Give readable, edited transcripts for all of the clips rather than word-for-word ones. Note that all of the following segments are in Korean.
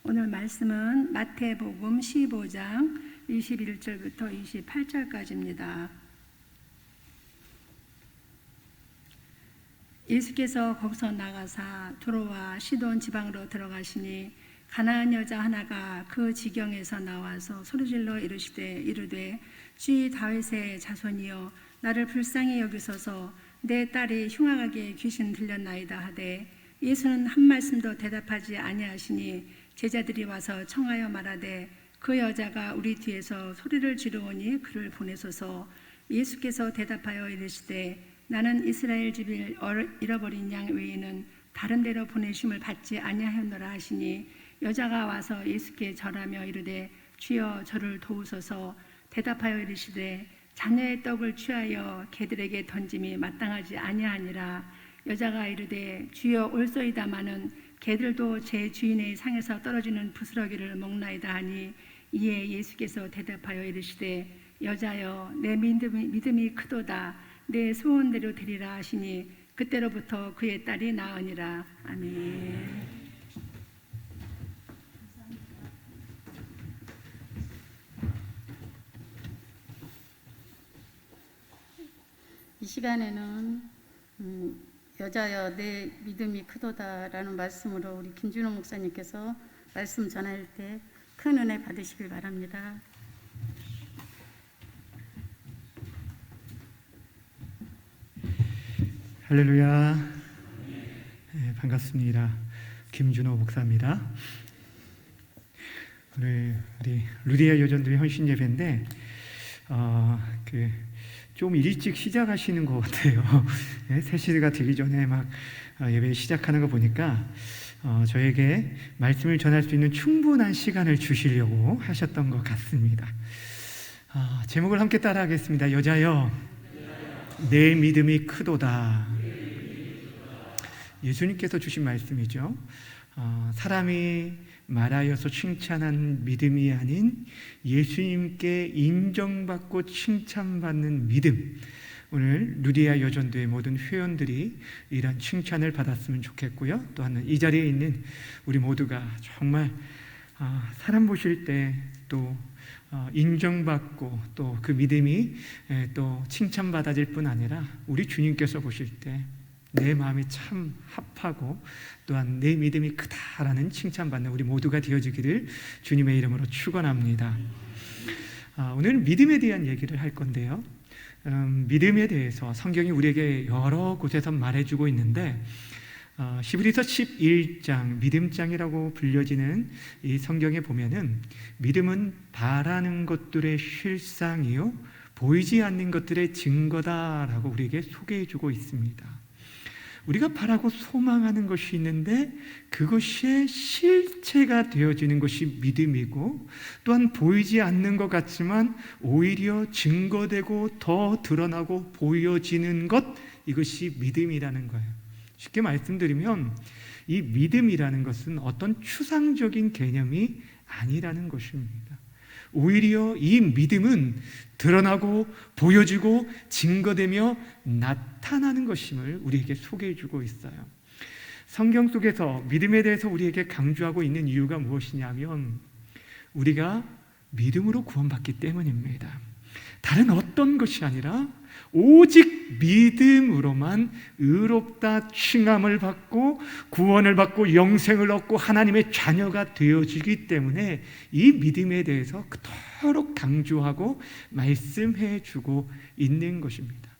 오늘 말씀은 마태복음 15장 21절부터 28절까지입니다. 예수께서 거기서 나가사 두로와 시돈 지방으로 들어가시니 가나안 여자 하나가 그 지경에서 나와서 소리질러 이르되 주의 다윗의 자손이여 나를 불쌍히 여기소서 내 딸이 흉악하게 귀신 들렸나이다 하되 예수는 한 말씀도 대답하지 아니하시니 제자들이 와서 청하여 말하되 그 여자가 우리 뒤에서 소리를 지르오니 그를 보내소서. 예수께서 대답하여 이르시되 나는 이스라엘 집을 잃어버린 양 외에는 다른 데로 보내심을 받지 아니하였노라 하시니 여자가 와서 예수께 절하며 이르되 주여 저를 도우소서. 대답하여 이르시되 자녀의 떡을 취하여 개들에게 던짐이 마땅하지 아니하니라. 여자가 이르되 주여 올소이다마는 개들도 제 주인의 상에서 떨어지는 부스러기를 먹나이다 하니 이에 예수께서 대답하여 이르시되 여자여 내 믿음이 크도다 내 소원대로 되리라 하시니 그때로부터 그의 딸이 나으니라. 아멘. 이 시간에는 여자여 내 믿음이 크도다라는 말씀으로 우리 김준호 목사님께서 말씀 전할 때 큰 은혜 받으시길 바랍니다. 할렐루야. 네, 반갑습니다. 김준호 목사입니다. 오늘 우리 루디아 여전도의 헌신 예배인데 좀 일찍 시작하시는 것 같아요. 3시가 되기 전에 막 예배 시작하는 거 보니까 저에게 말씀을 전할 수 있는 충분한 시간을 주시려고 하셨던 것 같습니다. 제목을 함께 따라하겠습니다. 여자여 내 믿음이 크도다. 예수님께서 주신 말씀이죠. 사람이 말하여서 칭찬한 믿음이 아닌 예수님께 인정받고 칭찬받는 믿음. 오늘 루디아 여전도의 모든 회원들이 이런 칭찬을 받았으면 좋겠고요. 또한 이 자리에 있는 우리 모두가 정말 사람 보실 때 또 인정받고 또 그 믿음이 또 칭찬받아질 뿐 아니라 우리 주님께서 보실 때 내 마음이 참 합하고 또한 내 믿음이 크다라는 칭찬받는 우리 모두가 되어지기를 주님의 이름으로 축원합니다. 오늘 믿음에 대한 얘기를 할 건데요. 믿음에 대해서 성경이 우리에게 여러 곳에서 말해주고 있는데 히브리서 11장 믿음장이라고 불려지는 이 성경에 보면은 믿음은 바라는 것들의 실상이요 보이지 않는 것들의 증거다라고 우리에게 소개해주고 있습니다. 우리가 바라고 소망하는 것이 있는데 그것이 실체가 되어지는 것이 믿음이고 또한 보이지 않는 것 같지만 오히려 증거되고 더 드러나고 보여지는 것, 이것이 믿음이라는 거예요. 쉽게 말씀드리면 이 믿음이라는 것은 어떤 추상적인 개념이 아니라는 것입니다. 오히려 이 믿음은 드러나고 보여지고 증거되며 나타나는 것임을 우리에게 소개해주고 있어요. 성경 속에서 믿음에 대해서 우리에게 강조하고 있는 이유가 무엇이냐면 우리가 믿음으로 구원받기 때문입니다. 다른 어떤 것이 아니라 오직 믿음으로만 의롭다 칭함을 받고 구원을 받고 영생을 얻고 하나님의 자녀가 되어지기 때문에 이 믿음에 대해서 그토록 강조하고 말씀해 주고 있는 것입니다.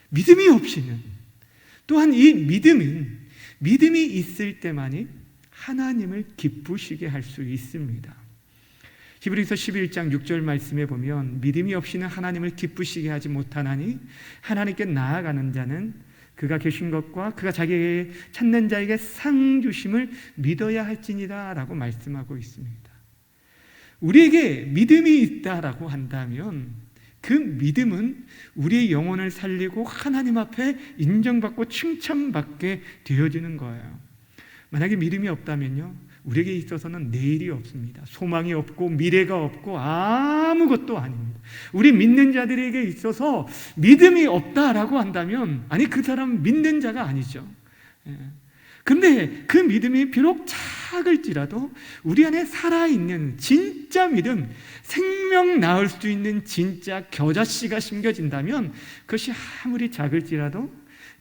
믿음이 없이는 또한 이 믿음이 있을 때만이 하나님을 기쁘시게 할 수 있습니다. 히브리서 11장 6절 말씀에 보면 믿음이 없이는 하나님을 기쁘시게 하지 못하나니 하나님께 나아가는 자는 그가 계신 것과 그가 자기에게 찾는 자에게 상 주심을 믿어야 할지니라 라고 말씀하고 있습니다. 우리에게 믿음이 있다라고 한다면 그 믿음은 우리의 영혼을 살리고 하나님 앞에 인정받고 칭찬받게 되어지는 거예요. 만약에 믿음이 없다면요 우리에게 있어서는 내일이 없습니다. 소망이 없고 미래가 없고 아무것도 아닙니다. 우리 믿는 자들에게 있어서 믿음이 없다라고 한다면 그 사람 믿는 자가 아니죠. 그런데 그 믿음이 비록 작을지라도 우리 안에 살아있는 진짜 믿음, 생명 낳을 수 있는 진짜 겨자씨가 심겨진다면 그것이 아무리 작을지라도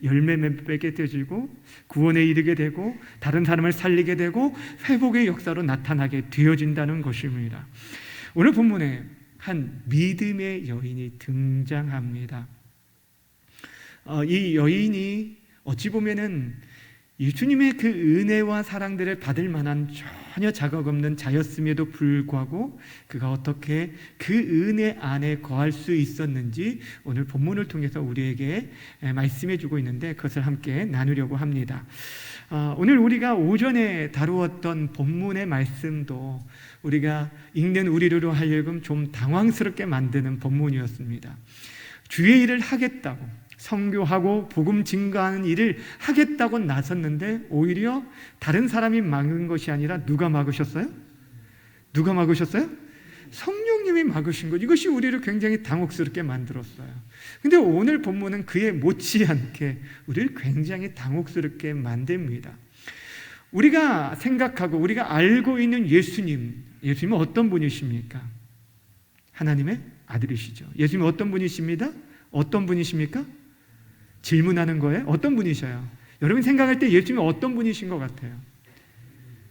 열매 맺게 되어지고 구원에 이르게 되고 다른 사람을 살리게 되고 회복의 역사로 나타나게 되어진다는 것입니다. 오늘 본문에 한 믿음의 여인이 등장합니다. 이 여인이 어찌 보면은 예수님의 그 은혜와 사랑들을 받을 만한 전혀 자격 없는 자였음에도 불구하고 그가 어떻게 그 은혜 안에 거할 수 있었는지 오늘 본문을 통해서 우리에게 말씀해 주고 있는데 그것을 함께 나누려고 합니다. 오늘 우리가 오전에 다루었던 본문의 말씀도 우리가 읽는 우리로 하여금 좀 당황스럽게 만드는 본문이었습니다. 주의 일을 하겠다고 선교하고 복음 증거하는 일을 하겠다고 나섰는데 오히려 다른 사람이 막은 것이 아니라 누가 막으셨어요? 누가 막으셨어요? 성령님이 막으신 것. 이것이 우리를 굉장히 당혹스럽게 만들었어요. 근데 오늘 본문은 그에 못지않게 우리를 굉장히 당혹스럽게 만듭니다. 우리가 생각하고 우리가 알고 있는 예수님은 어떤 분이십니까? 하나님의 아들이시죠. 예수님은 어떤 분이십니다? 어떤 분이십니까? 질문하는 거예요? 어떤 분이셔요? 여러분 생각할 때 예수님은 어떤 분이신 것 같아요?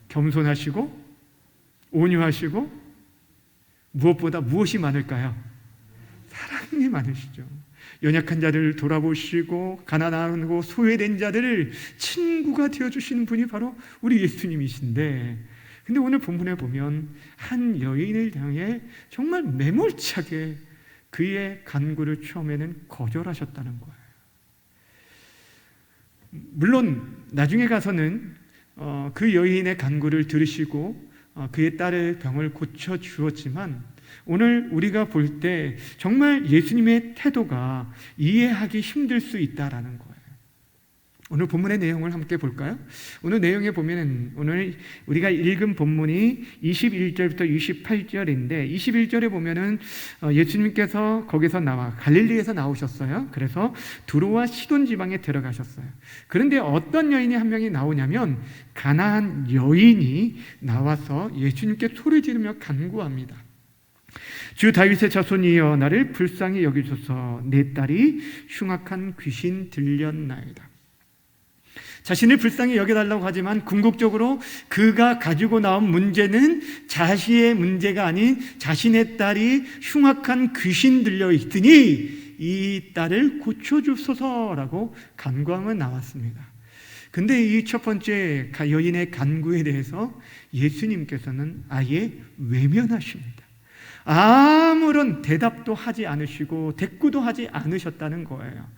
겸손하시고 온유하시고 무엇보다 무엇이 많을까요? 사랑이 많으시죠. 연약한 자들을 돌아보시고 가난하고 소외된 자들을 친구가 되어주시는 분이 바로 우리 예수님이신데 근데 오늘 본문에 보면 한 여인을 향해 정말 매몰차게 그의 간구를 처음에는 거절하셨다는 거예요. 물론 나중에 가서는 그 여인의 간구를 들으시고 그의 딸의 병을 고쳐주었지만 오늘 우리가 볼 때 정말 예수님의 태도가 이해하기 힘들 수 있다라는 거예요. 오늘 본문의 내용을 함께 볼까요? 오늘 내용에 보면은 오늘 우리가 읽은 본문이 21절부터 28절인데 21절에 보면은 예수님께서 거기서 나와 갈릴리에서 나오셨어요. 그래서 두로와 시돈 지방에 들어가셨어요. 그런데 어떤 여인이 한 명이 나오냐면 가나안 여인이 나와서 예수님께 소리 지르며 간구합니다. 주 다윗의 자손이여 나를 불쌍히 여기소서 내 딸이 흉악한 귀신 들렸나이다. 자신을 불쌍히 여겨달라고 하지만 궁극적으로 그가 가지고 나온 문제는 자신의 문제가 아닌 자신의 딸이 흉악한 귀신 들려 있으니 이 딸을 고쳐주소서라고 간구함은 나왔습니다. 근데 이 첫 번째 여인의 간구에 대해서 예수님께서는 아예 외면하십니다. 아무런 대답도 하지 않으시고 대꾸도 하지 않으셨다는 거예요.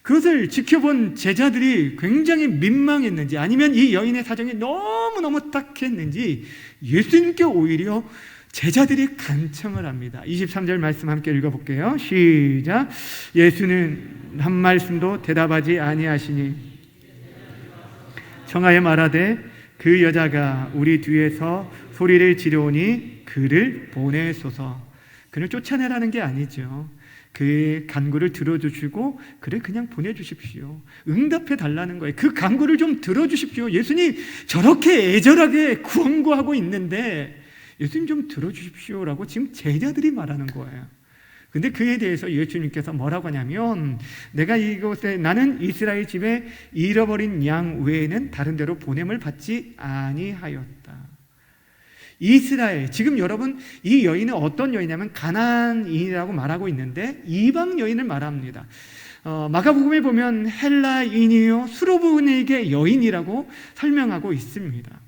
그것을 지켜본 제자들이 굉장히 민망했는지 아니면 이 여인의 사정이 너무너무 딱했는지 예수님께 오히려 제자들이 간청을 합니다. 23절 말씀 함께 읽어볼게요. 시작. 예수는 한 말씀도 대답하지 아니하시니 청하여 말하되 그 여자가 우리 뒤에서 소리를 지르오니 그를 보내소서. 그를 쫓아내라는 게 아니죠. 그의 간구를 들어주시고 그를 그냥 보내주십시오. 응답해 달라는 거예요. 그 간구를 좀 들어주십시오. 예수님 저렇게 애절하게 구원구하고 있는데 예수님 좀 들어주십시오라고 지금 제자들이 말하는 거예요. 근데 그에 대해서 예수님께서 뭐라고 하냐면 내가 이곳에 나는 이스라엘 집에 잃어버린 양 외에는 다른 데로 보냄을 받지 아니하였다. 이스라엘, 지금 여러분 이 여인은 어떤 여인이냐면 가나안인이라고 말하고 있는데 이방 여인을 말합니다. 마가복음에 보면 헬라인이요 수로보니게 여인이라고 설명하고 있습니다.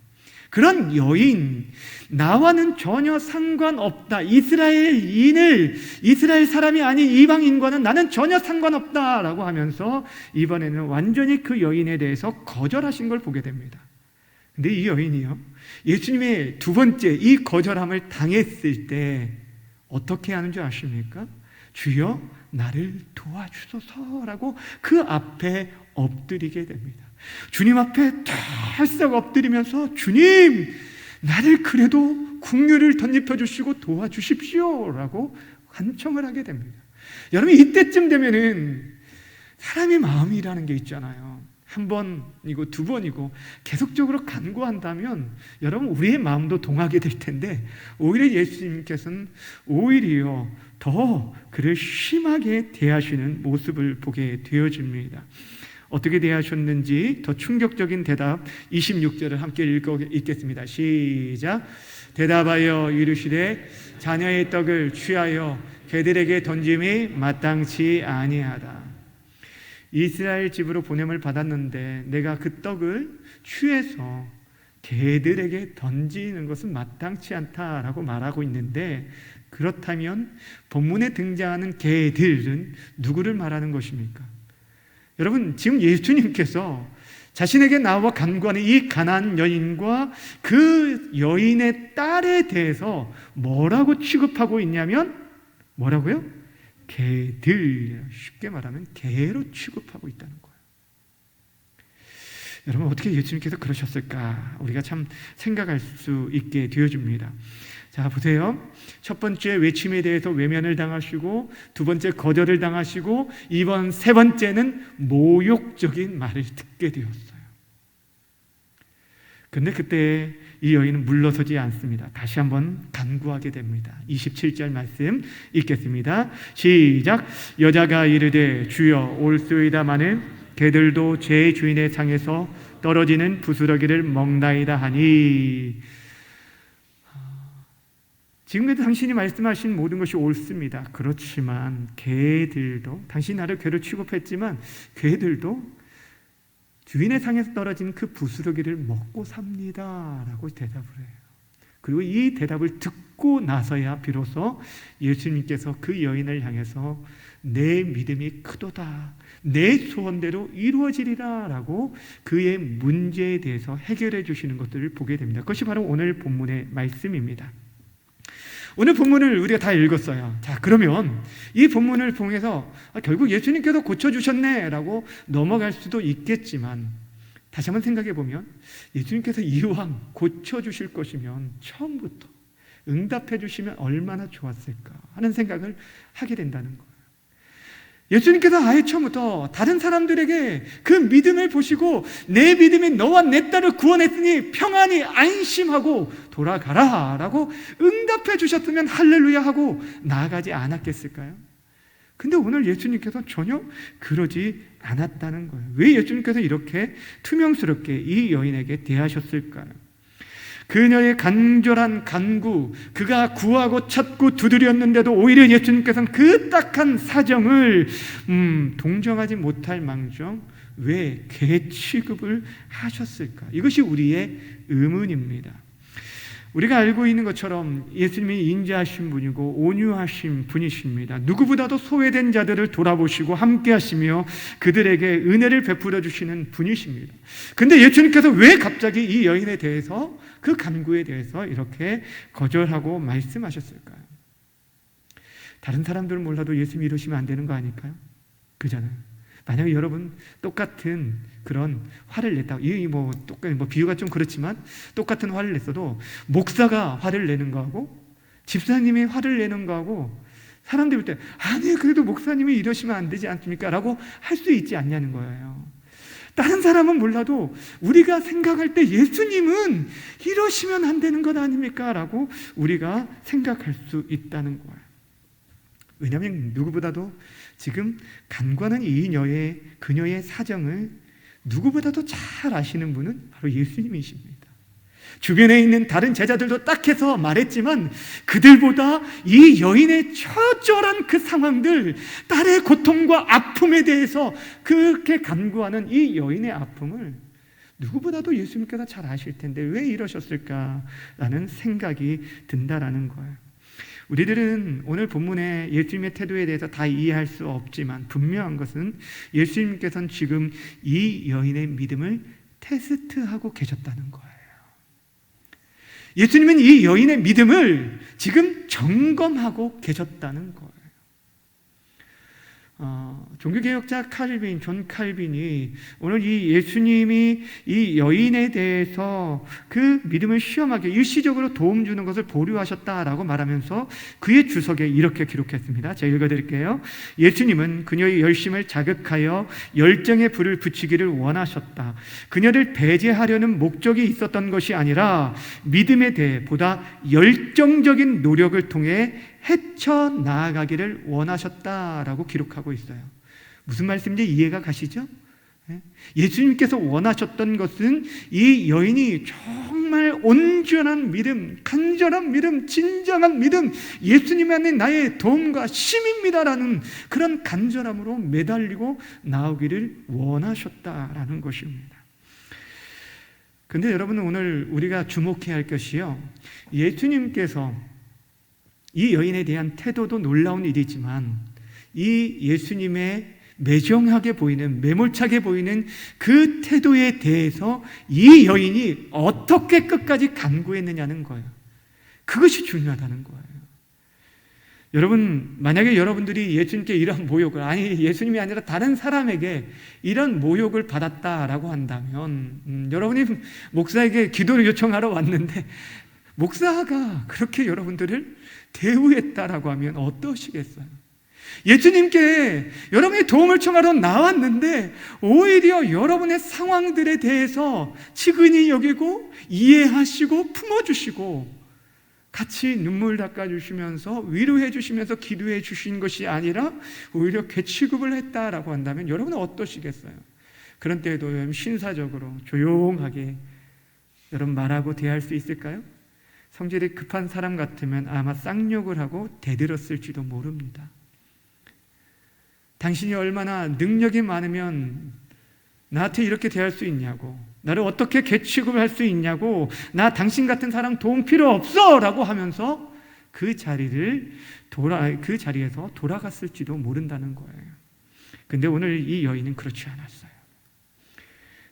그런 여인, 나와는 전혀 상관없다. 이스라엘 사람이 아닌 이방인과는 나는 전혀 상관없다라고 하면서 이번에는 완전히 그 여인에 대해서 거절하신 걸 보게 됩니다. 근데 이 여인이요 예수님의 두 번째 이 거절함을 당했을 때 어떻게 하는 줄 아십니까? 주여 나를 도와주소서라고 그 앞에 엎드리게 됩니다. 주님 앞에 털썩 엎드리면서 주님 나를 그래도 긍휼을 덧입혀 주시고 도와주십시오라고 간청을 하게 됩니다. 여러분 이때쯤 되면은 사람의 마음이라는 게 있잖아요. 한 번이고 두 번이고 계속적으로 간구한다면 여러분 우리의 마음도 동하게 될 텐데 오히려 예수님께서는 오히려 더 그를 심하게 대하시는 모습을 보게 되어집니다. 어떻게 대하셨는지 더 충격적인 대답 26절을 함께 읽겠습니다. 시작. 대답하여 이르시되 자녀의 떡을 취하여 개들에게 던짐이 마땅치 아니하다. 이스라엘 집으로 보냄을 받았는데 내가 그 떡을 취해서 개들에게 던지는 것은 마땅치 않다라고 말하고 있는데, 그렇다면 본문에 등장하는 개들은 누구를 말하는 것입니까? 여러분, 지금 예수님께서 자신에게 나와 간구하는 이 가나안 여인과 그 여인의 딸에 대해서 뭐라고 취급하고 있냐면 뭐라고요? 개들, 쉽게 말하면 개로 취급하고 있다는 거예요. 여러분, 어떻게 예수님께서 그러셨을까? 우리가 참 생각할 수 있게 되어줍니다. 자, 보세요. 첫 번째 외침에 대해서 외면을 당하시고, 두 번째 거절을 당하시고, 이번 세 번째는 모욕적인 말을 듣게 되었어요. 근데 그때 이 여인은 물러서지 않습니다. 다시 한번 간구하게 됩니다. 27절 말씀 읽겠습니다. 시작. 여자가 이르되 주여 올소이다마는 개들도 제 주인의 상에서 떨어지는 부스러기를 먹나이다 하니. 지금까지 당신이 말씀하신 모든 것이 옳습니다. 그렇지만 개들도, 당신이 나를 개로 취급했지만 개들도 주인의 상에서 떨어진 그 부스러기를 먹고 삽니다 라고 대답을 해요. 그리고 이 대답을 듣고 나서야 비로소 예수님께서 그 여인을 향해서 내 믿음이 크도다, 내 소원대로 이루어지리라 라고 그의 문제에 대해서 해결해 주시는 것들을 보게 됩니다. 그것이 바로 오늘 본문의 말씀입니다. 오늘 본문을 우리가 다 읽었어요. 자, 그러면 이 본문을 통해서 결국 예수님께서 고쳐주셨네 라고 넘어갈 수도 있겠지만, 다시 한번 생각해 보면 예수님께서 이왕 고쳐주실 것이면 처음부터 응답해 주시면 얼마나 좋았을까 하는 생각을 하게 된다는 거예요. 예수님께서 아예 처음부터 다른 사람들에게 그 믿음을 보시고 내 믿음이 너와 내 딸을 구원했으니 평안히 안심하고 돌아가라 라고 응답해 주셨으면 할렐루야 하고 나아가지 않았겠을까요? 근데 오늘 예수님께서 전혀 그러지 않았다는 거예요. 왜 예수님께서 이렇게 투명스럽게 이 여인에게 대하셨을까요? 그녀의 간절한 간구, 그가 구하고 찾고 두드렸는데도 오히려 예수님께서는 그 딱한 사정을 동정하지 못할 망정 왜 개 취급을 하셨을까? 이것이 우리의 의문입니다. 우리가 알고 있는 것처럼 예수님이 인자하신 분이고 온유하신 분이십니다. 누구보다도 소외된 자들을 돌아보시고 함께 하시며 그들에게 은혜를 베풀어 주시는 분이십니다. 근데 예수님께서 왜 갑자기 이 여인에 대해서, 그 간구에 대해서 이렇게 거절하고 말씀하셨을까요? 다른 사람들은 몰라도 예수님이 이러시면 안 되는 거 아닐까요? 그잖아요. 만약에 여러분 똑같은 그런 화를 냈다, 비유가 좀 그렇지만 똑같은 화를 냈어도 목사가 화를 내는 거하고 집사님이 화를 내는 거하고 사람들이 볼 때 아니 그래도 목사님이 이러시면 안 되지 않습니까? 라고 할 수 있지 않냐는 거예요. 다른 사람은 몰라도 우리가 생각할 때 예수님은 이러시면 안 되는 것 아닙니까? 라고 우리가 생각할 수 있다는 거예요. 왜냐하면 누구보다도 지금 간구하는 그녀의 사정을 누구보다도 잘 아시는 분은 바로 예수님이십니다. 주변에 있는 다른 제자들도 딱해서 말했지만 그들보다 이 여인의 처절한 그 상황들, 딸의 고통과 아픔에 대해서 그렇게 간구하는 이 여인의 아픔을 누구보다도 예수님께서 잘 아실 텐데 왜 이러셨을까라는 생각이 든다라는 거예요. 우리들은 오늘 본문의 예수님의 태도에 대해서 다 이해할 수 없지만 분명한 것은 예수님께서는 지금 이 여인의 믿음을 테스트하고 계셨다는 거예요. 예수님은 이 여인의 믿음을 지금 점검하고 계셨다는 거예요. 종교개혁자 존 칼빈이 오늘 이 예수님이 이 여인에 대해서 그 믿음을 시험하게 일시적으로 도움 주는 것을 보류하셨다라고 말하면서 그의 주석에 이렇게 기록했습니다. 제가 읽어드릴게요. 예수님은 그녀의 열심을 자극하여 열정의 불을 붙이기를 원하셨다. 그녀를 배제하려는 목적이 있었던 것이 아니라 믿음에 대해 보다 열정적인 노력을 통해 헤쳐나가기를 원하셨다라고 기록하고 있어요. 무슨 말씀인지 이해가 가시죠? 예수님께서 원하셨던 것은 이 여인이 정말 온전한 믿음, 간절한 믿음, 진정한 믿음, 예수님 안에 나의 도움과 힘입니다라는 그런 간절함으로 매달리고 나오기를 원하셨다라는 것입니다. 근데 여러분, 오늘 우리가 주목해야 할 것이요, 예수님께서 이 여인에 대한 태도도 놀라운 일이지만 이 예수님의 매정하게 보이는, 매몰차게 보이는 그 태도에 대해서 이 여인이 어떻게 끝까지 간구했느냐는 거예요. 그것이 중요하다는 거예요. 여러분, 만약에 여러분들이 예수님께 이런 모욕을, 아니 예수님이 아니라 다른 사람에게 이런 모욕을 받았다라고 한다면, 여러분이 목사에게 기도를 요청하러 왔는데 목사가 그렇게 여러분들을 대우했다라고 하면 어떠시겠어요? 예수님께 여러분이 도움을 청하러 나왔는데 오히려 여러분의 상황들에 대해서 측은히 여기고 이해하시고 품어주시고 같이 눈물 닦아주시면서 위로해 주시면서 기도해 주신 것이 아니라 오히려 괴취급을 했다라고 한다면 여러분은 어떠시겠어요? 그런 때에도 신사적으로 조용하게 여러분 말하고 대할 수 있을까요? 성질이 급한 사람 같으면 아마 쌍욕을 하고 대들었을지도 모릅니다. 당신이 얼마나 능력이 많으면 나한테 이렇게 대할 수 있냐고, 나를 어떻게 괴취급을 할 수 있냐고, 나 당신 같은 사람 도움 필요 없어 라고 하면서 그 자리에서 돌아갔을지도 모른다는 거예요. 근데 오늘 이 여인은 그렇지 않았어요.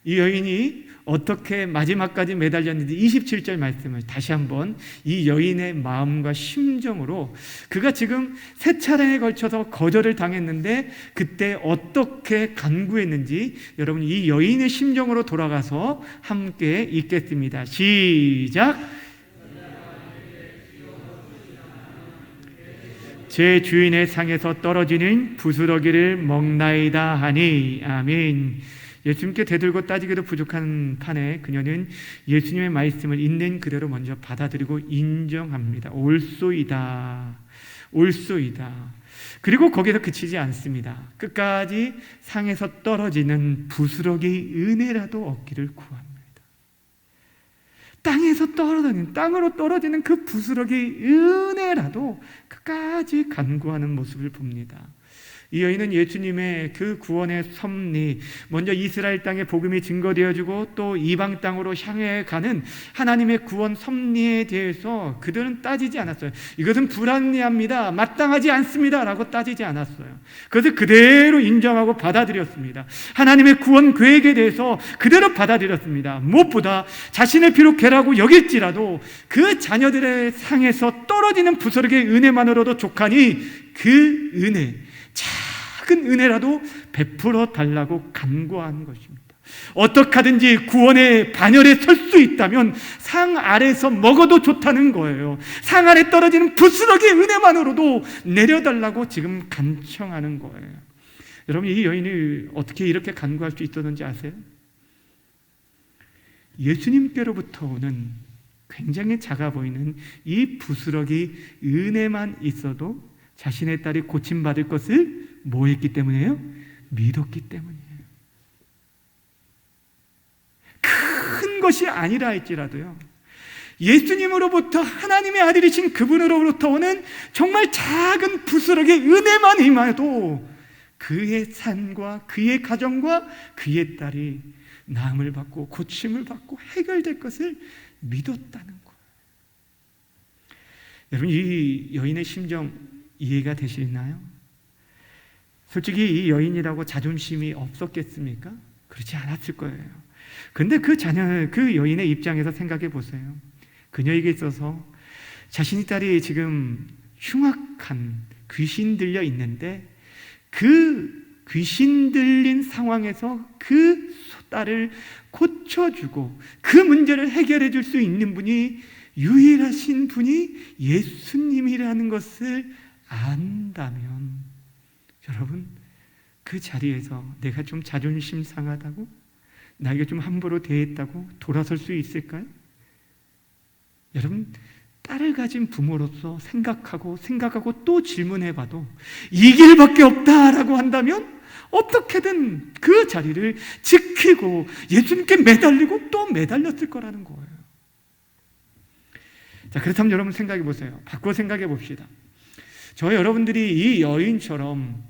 이 여인이 어떻게 마지막까지 매달렸는지 27절 말씀을 다시 한번 이 여인의 마음과 심정으로, 그가 지금 3차례에 걸쳐서 거절을 당했는데 그때 어떻게 간구했는지 여러분 이 여인의 심정으로 돌아가서 함께 읽겠습니다. 시작! 제 주인의 상에서 떨어지는 부스러기를 먹나이다 하니. 아멘. 예수님께 대들고 따지기도 부족한 판에 그녀는 예수님의 말씀을 있는 그대로 먼저 받아들이고 인정합니다. 옳소이다. 옳소이다. 그리고 거기서 그치지 않습니다. 끝까지 상에서 떨어지는 부스러기 은혜라도 얻기를 구합니다. 땅으로 떨어지는 그 부스러기 은혜라도 끝까지 간구하는 모습을 봅니다. 이 여인은 예수님의 그 구원의 섭리, 먼저 이스라엘 땅에 복음이 증거되어지고 또 이방 땅으로 향해 가는 하나님의 구원 섭리에 대해서 그들은 따지지 않았어요. 이것은 불합리합니다, 마땅하지 않습니다 라고 따지지 않았어요. 그것을 그대로 인정하고 받아들였습니다. 하나님의 구원 계획에 대해서 그대로 받아들였습니다. 무엇보다 자신을 비록 괴라고 여길지라도 그 자녀들의 상에서 떨어지는 부스러기의 은혜만으로도 족하니 그 은혜, 작은 은혜라도 베풀어 달라고 간구한 것입니다. 어떻게 하든지 구원의 반열에 설 수 있다면 상 아래서 먹어도 좋다는 거예요. 상 아래 떨어지는 부스러기의 은혜만으로도 내려달라고 지금 간청하는 거예요. 여러분, 이 여인이 어떻게 이렇게 간구할 수 있었는지 아세요? 예수님께로부터 오는 굉장히 작아 보이는 이 부스러기 은혜만 있어도 자신의 딸이 고침받을 것을 뭐 했기 때문이에요? 믿었기 때문이에요. 큰 것이 아니라 할지라도요, 예수님으로부터, 하나님의 아들이신 그분으로부터 오는 정말 작은 부스러기의 은혜만 임해도 그의 삶과 그의 가정과 그의 딸이 나음을 받고 고침을 받고 해결될 것을 믿었다는 거예요. 여러분, 이 여인의 심정 이해가 되시나요? 솔직히 이 여인이라고 자존심이 없었겠습니까? 그렇지 않았을 거예요. 근데 그 여인의 입장에서 생각해 보세요. 그녀에게 있어서 자신의 딸이 지금 흉악한 귀신 들려 있는데 그 귀신 들린 상황에서 그 딸을 고쳐주고 그 문제를 해결해 줄 수 있는 분이, 유일하신 분이 예수님이라는 것을 안다면, 여러분, 그 자리에서 내가 좀 자존심 상하다고, 나에게 좀 함부로 대했다고 돌아설 수 있을까요? 여러분, 딸을 가진 부모로서 생각하고 또 질문해봐도 이 길밖에 없다라고 한다면 어떻게든 그 자리를 지키고 예수님께 매달리고 또 매달렸을 거라는 거예요. 자, 그렇다면 여러분 생각해 보세요. 바꿔 생각해 봅시다. 저 여러분들이 이 여인처럼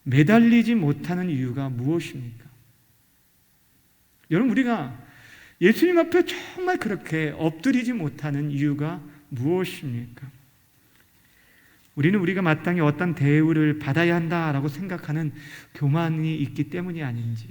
매달리지 못하는 이유가 무엇입니까? 여러분, 우리가 예수님 앞에 정말 그렇게 엎드리지 못하는 이유가 무엇입니까? 우리는 우리가 마땅히 어떤 대우를 받아야 한다라고 생각하는 교만이 있기 때문이 아닌지,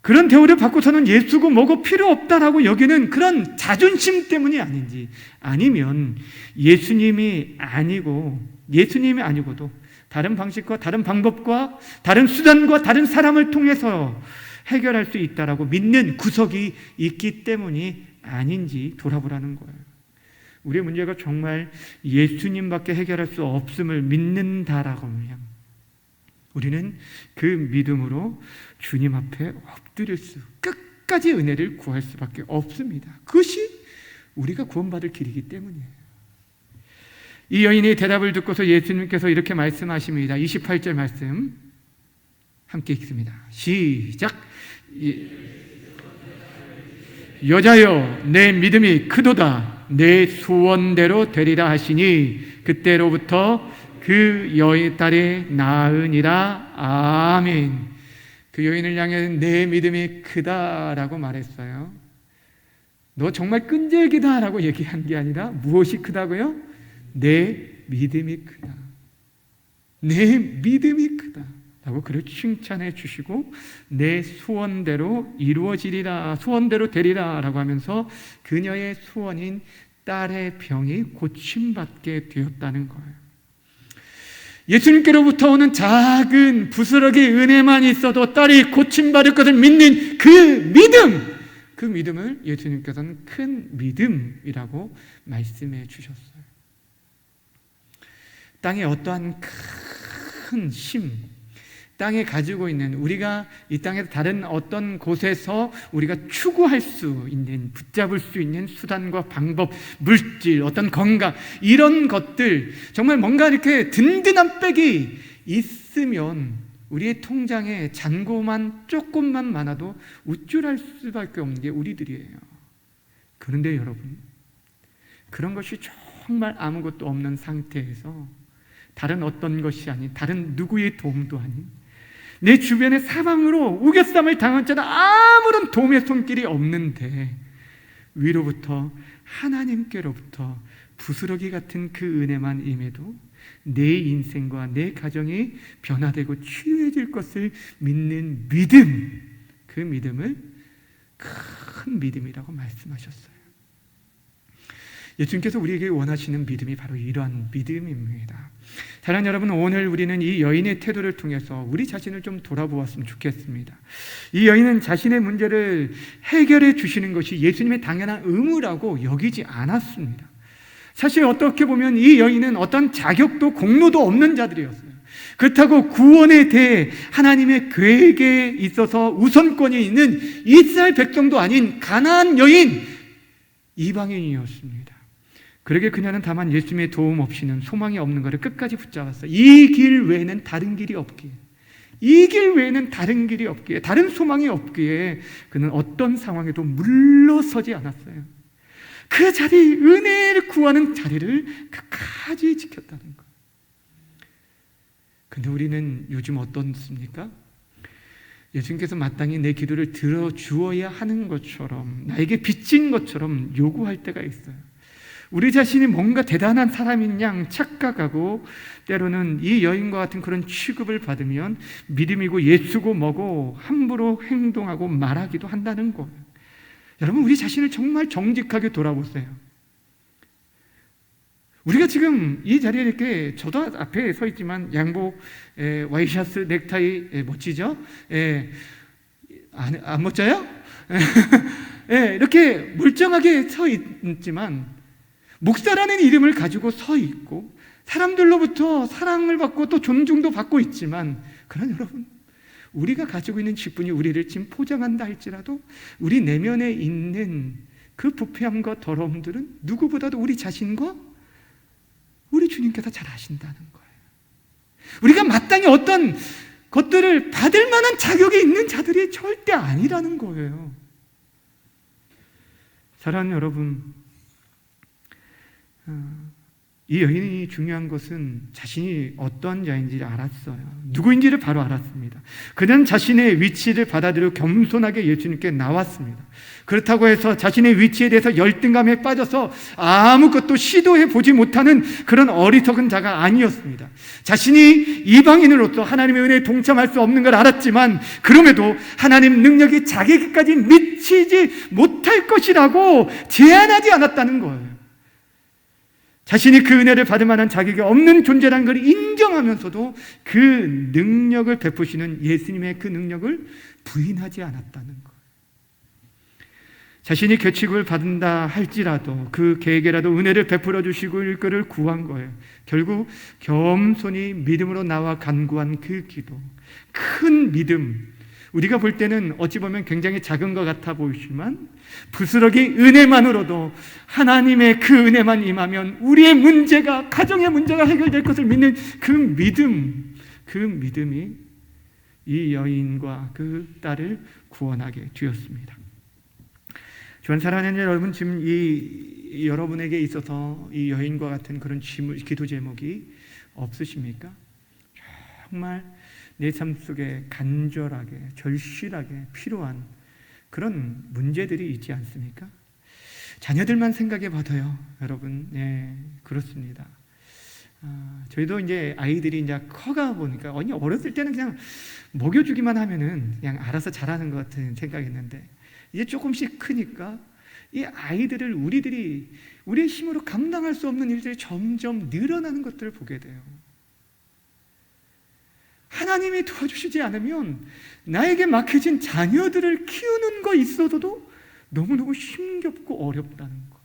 그런 대우를 받고서는 예수고 뭐고 필요 없다라고 여기는 그런 자존심 때문이 아닌지, 아니면 예수님이 아니고도 다른 방식과 다른 방법과 다른 수단과 다른 사람을 통해서 해결할 수 있다라고 믿는 구석이 있기 때문이 아닌지 돌아보라는 거예요. 우리의 문제가 정말 예수님밖에 해결할 수 없음을 믿는다라고 하면 우리는 그 믿음으로 주님 앞에 엎드릴 끝까지 은혜를 구할 수밖에 없습니다. 그것이 우리가 구원받을 길이기 때문이에요. 이 여인의 대답을 듣고서 예수님께서 이렇게 말씀하십니다. 28절 말씀 함께 읽습니다. 시작. 여자여, 내 믿음이 크도다. 내 소원대로 되리라 하시니 그때로부터 그 여인 딸이 나으니라. 아멘. 그 여인을 향해 내 믿음이 크다라고 말했어요. 너 정말 끈질기다라고 얘기한 게 아니라 무엇이 크다고요? 내 믿음이 크다. 내 믿음이 크다 라고 그를 칭찬해 주시고, 내 소원대로 이루어지리라, 소원대로 되리라 라고 하면서 그녀의 소원인 딸의 병이 고침받게 되었다는 거예요. 예수님께로부터 오는 작은 부스러기 은혜만 있어도 딸이 고침받을 것을 믿는 그 믿음을 예수님께서는 큰 믿음이라고 말씀해 주셨어요. 땅에 어떠한 큰 힘, 땅에 가지고 있는, 우리가 이 땅에서 다른 어떤 곳에서 우리가 추구할 수 있는, 붙잡을 수 있는 수단과 방법, 물질, 어떤 건강, 이런 것들, 정말 뭔가 이렇게 든든한 백이 있으면 우리의 통장에 잔고만 조금만 많아도 우쭐할 수밖에 없는 게 우리들이에요. 그런데 여러분, 그런 것이 정말 아무것도 없는 상태에서 다른 어떤 것이 아닌, 다른 누구의 도움도 아닌, 내 주변에 사방으로 우겨쌈을 당한 자는 아무런 도움의 손길이 없는데 위로부터, 하나님께로부터 부스러기 같은 그 은혜만 임해도 내 인생과 내 가정이 변화되고 치유해질 것을 믿는 믿음, 그 믿음을 큰 믿음이라고 말씀하셨어요. 예수님께서 우리에게 원하시는 믿음이 바로 이러한 믿음입니다. 사랑하는 여러분, 오늘 우리는 이 여인의 태도를 통해서 우리 자신을 좀 돌아보았으면 좋겠습니다. 이 여인은 자신의 문제를 해결해 주시는 것이 예수님의 당연한 의무라고 여기지 않았습니다. 사실 어떻게 보면 이 여인은 어떤 자격도 공로도 없는 자들이었어요. 그렇다고 구원에 대해 하나님의 계획에 있어서 우선권이 있는 이스라엘 백성도 아닌 가나안 여인, 이방인이었습니다. 그러게 그녀는 다만 예수님의 도움 없이는 소망이 없는 것을 끝까지 붙잡았어요. 이 길 외에는 다른 길이 없기에, 이 길 외에는 다른 길이 없기에, 다른 소망이 없기에 그는 어떤 상황에도 물러서지 않았어요. 그 자리, 은혜를 구하는 자리를 끝까지 지켰다는 거예요. 근데 우리는 요즘 어떻습니까? 예수님께서 마땅히 내 기도를 들어주어야 하는 것처럼, 나에게 빚진 것처럼 요구할 때가 있어요. 우리 자신이 뭔가 대단한 사람인 양 착각하고, 때로는 이 여인과 같은 그런 취급을 받으면 믿음이고 예수고 뭐고 함부로 행동하고 말하기도 한다는 거예요. 여러분, 우리 자신을 정말 정직하게 돌아보세요. 우리가 지금 이 자리에 이렇게 저도 앞에 서 있지만 양복, 와이셔츠, 넥타이 멋지죠? 안 멋져요? 이렇게 멀쩡하게 서 있지만 목사라는 이름을 가지고 서 있고 사람들로부터 사랑을 받고 또 존중도 받고 있지만, 그러나 여러분, 우리가 가지고 있는 직분이 우리를 지금 포장한다 할지라도 우리 내면에 있는 그 부패함과 더러움들은 누구보다도 우리 자신과 우리 주님께서 잘 아신다는 거예요. 우리가 마땅히 어떤 것들을 받을 만한 자격이 있는 자들이 절대 아니라는 거예요. 사랑하는 여러분, 이 여인이 중요한 것은 자신이 어떠한 자인지를 알았어요. 누구인지를 바로 알았습니다. 그는 자신의 위치를 받아들여 겸손하게 예수님께 나왔습니다. 그렇다고 해서 자신의 위치에 대해서 열등감에 빠져서 아무것도 시도해 보지 못하는 그런 어리석은 자가 아니었습니다. 자신이 이방인으로서 하나님의 은혜에 동참할 수 없는 걸 알았지만 그럼에도 하나님 능력이 자기에게까지 미치지 못할 것이라고 제한하지 않았다는 거예요. 자신이 그 은혜를 받을 만한 자격이 없는 존재라는 걸 인정하면서도 그 능력을 베푸시는 예수님의 그 능력을 부인하지 않았다는 거예요. 자신이 계책을 받는다 할지라도 그 개에게라도 은혜를 베풀어 주시고 그를 구한 거예요. 결국 겸손히 믿음으로 나와 간구한 그 기도, 큰 믿음, 우리가 볼 때는 어찌 보면 굉장히 작은 것 같아 보이지만 부스러기 은혜만으로도 하나님의 그 은혜만 임하면 우리의 문제가, 가정의 문제가 해결될 것을 믿는 그 믿음, 그 믿음이 이 여인과 그 딸을 구원하게 되었습니다. 주안 사랑하는 여러분, 지금 이 여러분에게 있어서 이 여인과 같은 그런 기도 제목이 없으십니까? 정말 내 삶 속에 간절하게, 절실하게 필요한 그런 문제들이 있지 않습니까? 자녀들만 생각해 봐도요, 여러분. 네, 그렇습니다. 저희도 이제 아이들이 이제 커가 보니까, 어렸을 때는 그냥 먹여주기만 하면은 그냥 알아서 잘하는 것 같은 생각했는데, 이제 조금씩 크니까 이 아이들을 우리의 힘으로 감당할 수 없는 일들이 점점 늘어나는 것들을 보게 돼요. 하나님이 도와주시지 않으면 나에게 맡겨진 자녀들을 키우는 거 있어도 너무너무 힘겹고 어렵다는 거예요.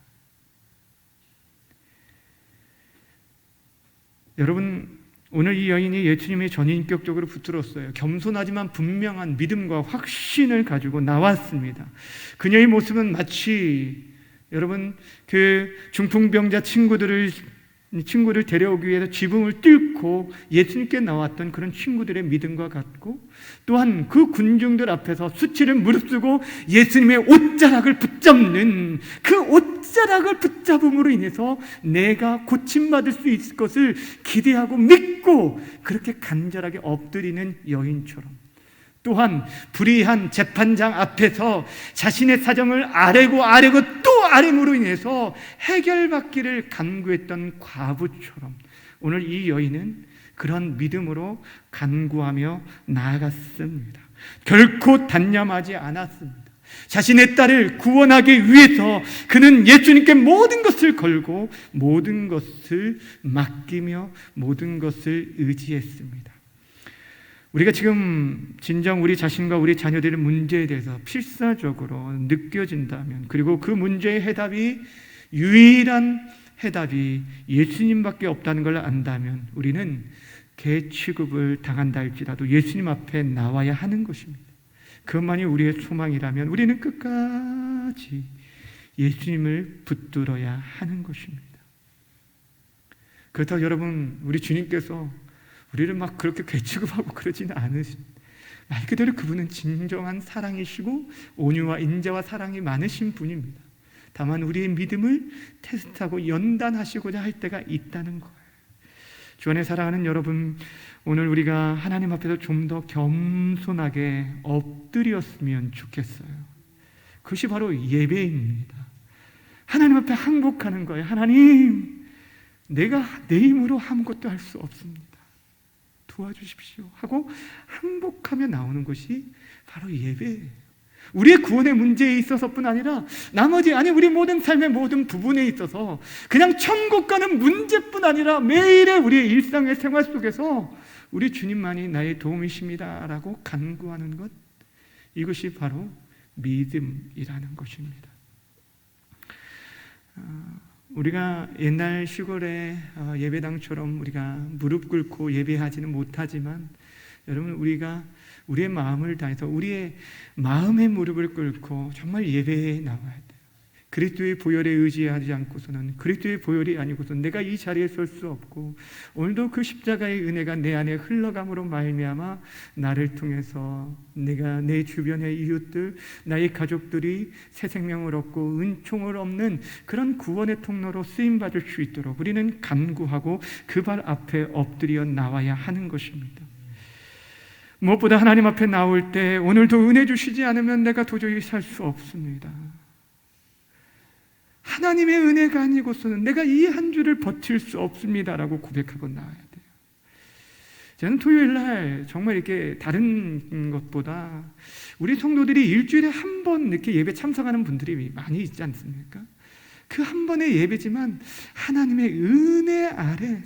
여러분, 오늘 이 여인이 예수님의 전인격적으로 붙들었어요. 겸손하지만 분명한 믿음과 확신을 가지고 나왔습니다. 그녀의 모습은 마치 여러분 그 중풍병자 친구를 데려오기 위해서 지붕을 뚫고 예수님께 나왔던 그런 친구들의 믿음과 같고, 또한 그 군중들 앞에서 수치를 무릅쓰고 예수님의 옷자락을 붙잡는 그 옷자락을 붙잡음으로 인해서 내가 고침받을 수 있을 것을 기대하고 믿고 그렇게 간절하게 엎드리는 여인처럼, 또한 불의한 재판장 앞에서 자신의 사정을 아뢰고 또 아뢰므로 인해서 해결받기를 간구했던 과부처럼 오늘 이 여인은 그런 믿음으로 간구하며 나아갔습니다. 결코 단념하지 않았습니다. 자신의 딸을 구원하기 위해서 그는 예수님께 모든 것을 걸고 모든 것을 맡기며 모든 것을 의지했습니다. 우리가 지금 진정 우리 자신과 우리 자녀들의 문제에 대해서 필사적으로 느껴진다면, 그리고 그 문제의 해답이, 유일한 해답이 예수님밖에 없다는 걸 안다면 우리는 개 취급을 당한다 할지라도 예수님 앞에 나와야 하는 것입니다. 그것만이 우리의 소망이라면 우리는 끝까지 예수님을 붙들어야 하는 것입니다. 그렇다고 여러분, 우리 주님께서 우리를 막 그렇게 괴취급하고 그러지는 않으신, 말 그대로 그분은 진정한 사랑이시고 온유와 인자와 사랑이 많으신 분입니다. 다만 우리의 믿음을 테스트하고 연단하시고자 할 때가 있다는 거예요. 주 안에 사랑하는 여러분, 오늘 우리가 하나님 앞에서 좀 더 겸손하게 엎드렸으면 좋겠어요. 그것이 바로 예배입니다. 하나님 앞에 항복하는 거예요. 하나님, 내가 내 힘으로 아무것도 할 수 없습니다. 도와주십시오 하고 항복하며 나오는 것이 바로 예배예요. 우리의 구원의 문제에 있어서뿐 아니라 나머지 우리 모든 삶의 모든 부분에 있어서 그냥 천국 가는 문제뿐 아니라 매일의 우리의 일상의 생활 속에서 우리 주님만이 나의 도움이십니다 라고 간구하는 것, 이것이 바로 믿음이라는 것입니다. 우리가 옛날 시골의 예배당처럼 우리가 무릎 꿇고 예배하지는 못하지만 여러분, 우리가 우리의 마음을 다해서 우리의 마음의 무릎을 꿇고 정말 예배에 나와야 돼요. 그리스도의 보혈에 의지하지 않고서는, 그리스도의 보혈이 아니고서는 내가 이 자리에 설 수 없고, 오늘도 그 십자가의 은혜가 내 안에 흘러감으로 말미암아 나를 통해서 내가 내 주변의 이웃들, 나의 가족들이 새 생명을 얻고 은총을 얻는 그런 구원의 통로로 쓰임받을 수 있도록 우리는 간구하고 그 발 앞에 엎드려 나와야 하는 것입니다. 무엇보다 하나님 앞에 나올 때 오늘도 은혜 주시지 않으면 내가 도저히 살 수 없습니다. 하나님의 은혜가 아니고서는 내가 이 한 주를 버틸 수 없습니다라고 고백하고 나와야 돼요. 저는 토요일 날 정말 이렇게 다른 것보다 우리 성도들이 일주일에 한 번 이렇게 예배 참석하는 분들이 많이 있지 않습니까? 그 한 번의 예배지만 하나님의 은혜 아래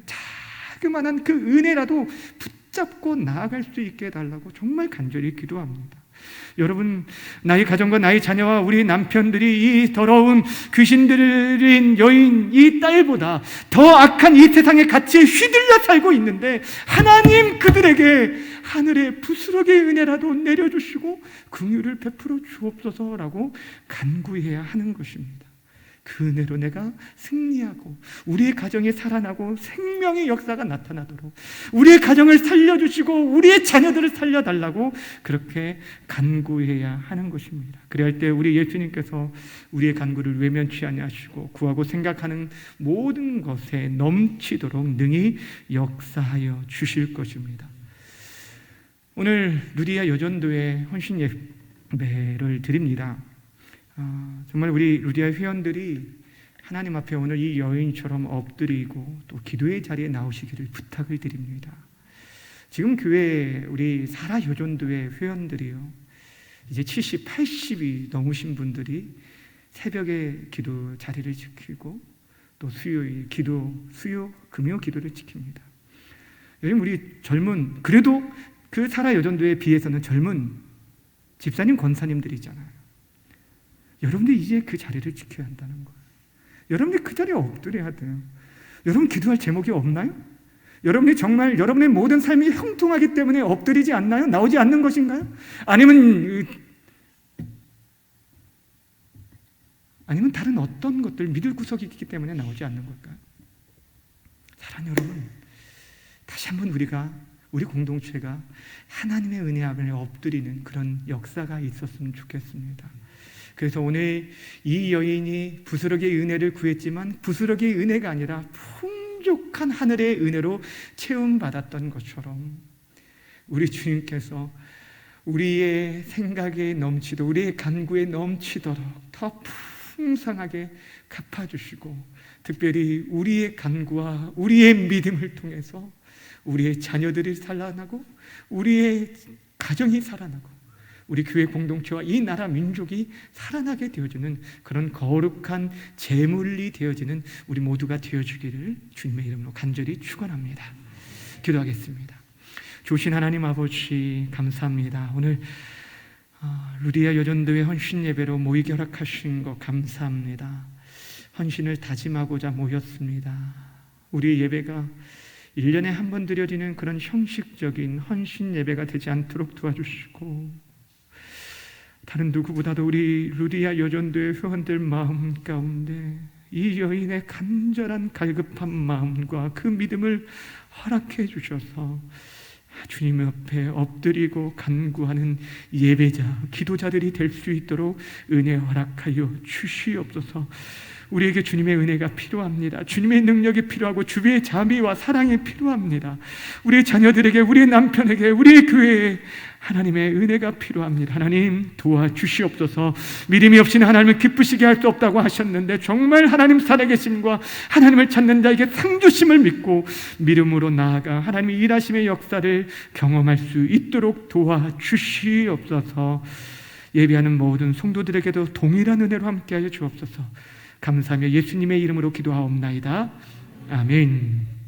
자그마한 그 은혜라도 붙잡고 나아갈 수 있게 해달라고 정말 간절히 기도합니다. 여러분, 나의 가정과 나의 자녀와 우리 남편들이 이 더러운 귀신 들린 여인 이 딸보다 더 악한 이 세상의 가치에 휘둘려 살고 있는데 하나님 그들에게 하늘의 부스러기의 은혜라도 내려주시고 긍휼을 베풀어 주옵소서라고 간구해야 하는 것입니다. 그 은혜로 내가 승리하고 우리의 가정이 살아나고 생명의 역사가 나타나도록 우리의 가정을 살려주시고 우리의 자녀들을 살려달라고 그렇게 간구해야 하는 것입니다. 그래야 할 때 우리 예수님께서 우리의 간구를 외면치 아니하시고 구하고 생각하는 모든 것에 넘치도록 능히 역사하여 주실 것입니다. 오늘 루디아 여전도의 헌신 예배를 드립니다. 정말 우리 루디아 회원들이 하나님 앞에 오늘 이 여인처럼 엎드리고 또 기도의 자리에 나오시기를 부탁을 드립니다. 지금 교회 우리 사라 여전도의 회원들이요, 이제 70, 80이 넘으신 분들이 새벽에 기도 자리를 지키고 또 수요, 금요 기도를 지킵니다. 요즘 우리 젊은, 그래도 그 사라 여전도에 비해서는 젊은 집사님, 권사님들이잖아요. 여러분들이 이제 그 자리를 지켜야 한다는 거예요. 여러분들이 그 자리에 엎드려야 돼요. 여러분 기도할 제목이 없나요? 여러분이 정말 여러분의 모든 삶이 형통하기 때문에 엎드리지 않나요? 나오지 않는 것인가요? 아니면 다른 어떤 것들 믿을 구석이 있기 때문에 나오지 않는 걸까요? 사랑하는 여러분, 다시 한번 우리 공동체가 하나님의 은혜 앞에 엎드리는 그런 역사가 있었으면 좋겠습니다. 그래서 오늘 이 여인이 부스러기의 은혜를 구했지만 부스러기의 은혜가 아니라 풍족한 하늘의 은혜로 체험받았던 것처럼 우리 주님께서 우리의 생각에 넘치도록, 우리의 간구에 넘치도록 더 풍성하게 갚아주시고, 특별히 우리의 간구와 우리의 믿음을 통해서 우리의 자녀들이 살아나고 우리의 가정이 살아나고 우리 교회 공동체와 이 나라 민족이 살아나게 되어주는 그런 거룩한 제물이 되어지는 우리 모두가 되어주기를 주님의 이름으로 간절히 축원합니다. 기도하겠습니다. 좋으신 하나님 아버지, 감사합니다. 오늘 루디아 여전도의 헌신 예배로 모이게 허락하신 것 감사합니다. 헌신을 다짐하고자 모였습니다. 우리의 예배가 1년에 한 번 드려지는 그런 형식적인 헌신 예배가 되지 않도록 도와주시고, 다른 누구보다도 우리 루디아 여전도의 회원들 마음 가운데 이 여인의 간절한 갈급한 마음과 그 믿음을 허락해 주셔서 주님 옆에 엎드리고 간구하는 예배자, 기도자들이 될 수 있도록 은혜 허락하여 주시옵소서. 우리에게 주님의 은혜가 필요합니다. 주님의 능력이 필요하고 주의 자비와 사랑이 필요합니다. 우리의 자녀들에게, 우리의 남편에게, 우리의 교회에 하나님의 은혜가 필요합니다. 하나님 도와주시옵소서. 믿음이 없이는 하나님을 기쁘시게 할 수 없다고 하셨는데 정말 하나님 살아계심과 하나님을 찾는 자에게 상 주심을 믿고 믿음으로 나아가 하나님의 일하심의 역사를 경험할 수 있도록 도와주시옵소서. 예배하는 모든 성도들에게도 동일한 은혜로 함께하여 주옵소서. 감사하며 예수님의 이름으로 기도하옵나이다. 아멘.